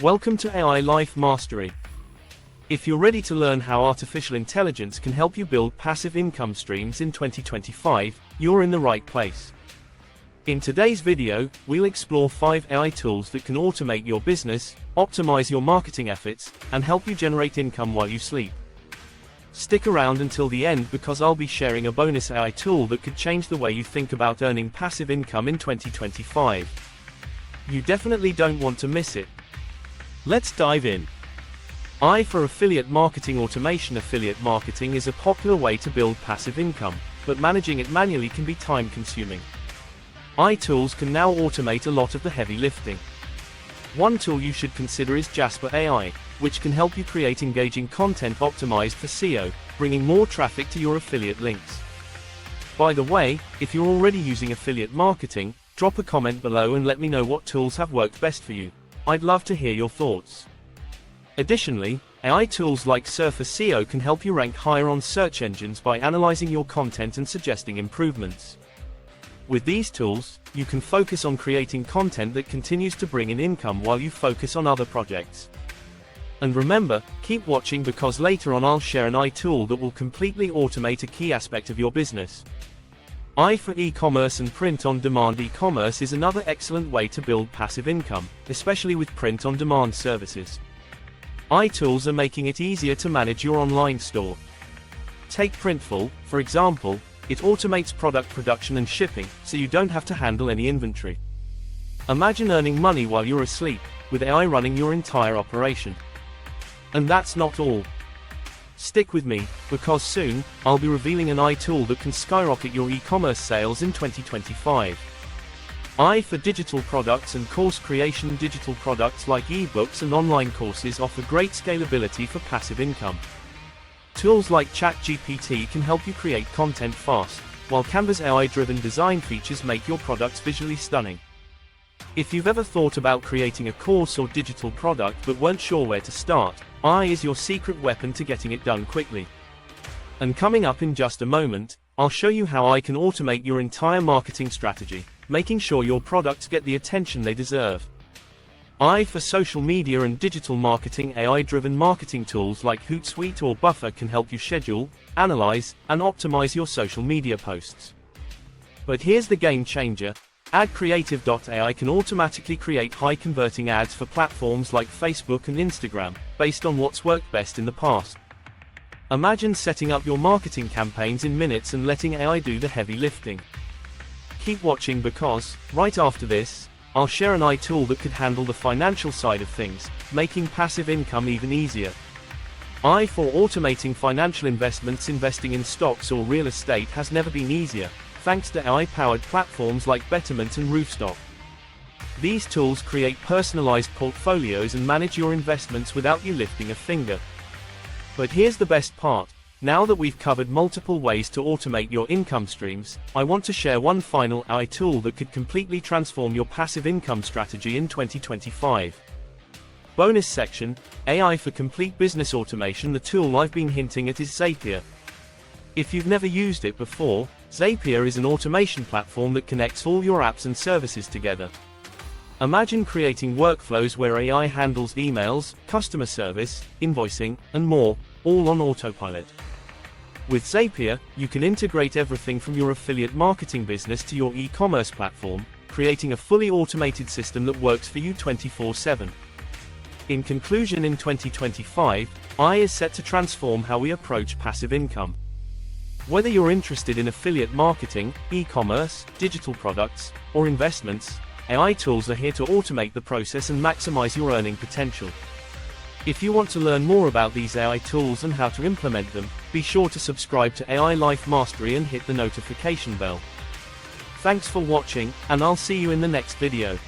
Welcome to AI Life Mastery. If you're ready to learn how artificial intelligence can help you build passive income streams in 2025, you're in the right place. In today's video, we'll explore 5 AI tools that can automate your business, optimize your marketing efforts, and help you generate income while you sleep. Stick around until the end because I'll be sharing a bonus AI tool that could change the way you think about earning passive income in 2025. You definitely don't want to miss it. Let's dive in. I for affiliate marketing automation. Affiliate marketing is a popular way to build passive income, but managing it manually can be time-consuming. AI tools can now automate a lot of the heavy lifting. One tool you should consider is Jasper AI, which can help you create engaging content optimized for SEO, bringing more traffic to your affiliate links. By the way, if you're already using affiliate marketing, drop a comment below and let me know what tools have worked best for you. I'd love to hear your thoughts. Additionally, AI tools like Surfer SEO can help you rank higher on search engines by analyzing your content and suggesting improvements. With these tools, you can focus on creating content that continues to bring in income while you focus on other projects. And remember, keep watching because later on I'll share an AI tool that will completely automate a key aspect of your business. AI for e-commerce and print-on-demand. E-commerce is another excellent way to build passive income, especially with print-on-demand services. AI tools are making it easier to manage your online store. Take Printful, for example. It automates product production and shipping, so you don't have to handle any inventory. Imagine earning money while you're asleep, with AI running your entire operation. And that's not all. Stick with me, because soon, I'll be revealing an AI tool that can skyrocket your e-commerce sales in 2025. AI for digital products and course creation. Digital products like ebooks and online courses offer great scalability for passive income. Tools like ChatGPT can help you create content fast, while Canva's AI-driven design features make your products visually stunning. If you've ever thought about creating a course or digital product but weren't sure where to start, AI is your secret weapon to getting it done quickly. And coming up in just a moment, I'll show you how AI can automate your entire marketing strategy, making sure your products get the attention they deserve. AI for social media and digital marketing. AI-driven marketing tools like Hootsuite or Buffer can help you schedule, analyze, and optimize your social media posts. But here's the game changer. AdCreative.ai can automatically create high-converting ads for platforms like Facebook and Instagram, based on what's worked best in the past. Imagine setting up your marketing campaigns in minutes and letting AI do the heavy lifting. Keep watching because, right after this, I'll share an AI tool that could handle the financial side of things, making passive income even easier. AI for automating financial investments. Investing in stocks or real estate has never been easier, thanks to AI-powered platforms like Betterment and Roofstock. These tools create personalized portfolios and manage your investments without you lifting a finger. But here's the best part. Now that we've covered multiple ways to automate your income streams, I want to share one final AI tool that could completely transform your passive income strategy in 2025. Bonus section, AI for complete business automation. The tool I've been hinting at is Zapier. If you've never used it before, Zapier is an automation platform that connects all your apps and services together. Imagine creating workflows where AI handles emails, customer service, invoicing, and more, all on autopilot. With Zapier, you can integrate everything from your affiliate marketing business to your e-commerce platform, creating a fully automated system that works for you 24/7. In conclusion, in 2025, AI is set to transform how we approach passive income. Whether you're interested in affiliate marketing, e-commerce, digital products, or investments, AI tools are here to automate the process and maximize your earning potential. If you want to learn more about these AI tools and how to implement them, be sure to subscribe to AI Life Mastery and hit the notification bell. Thanks for watching, and I'll see you in the next video.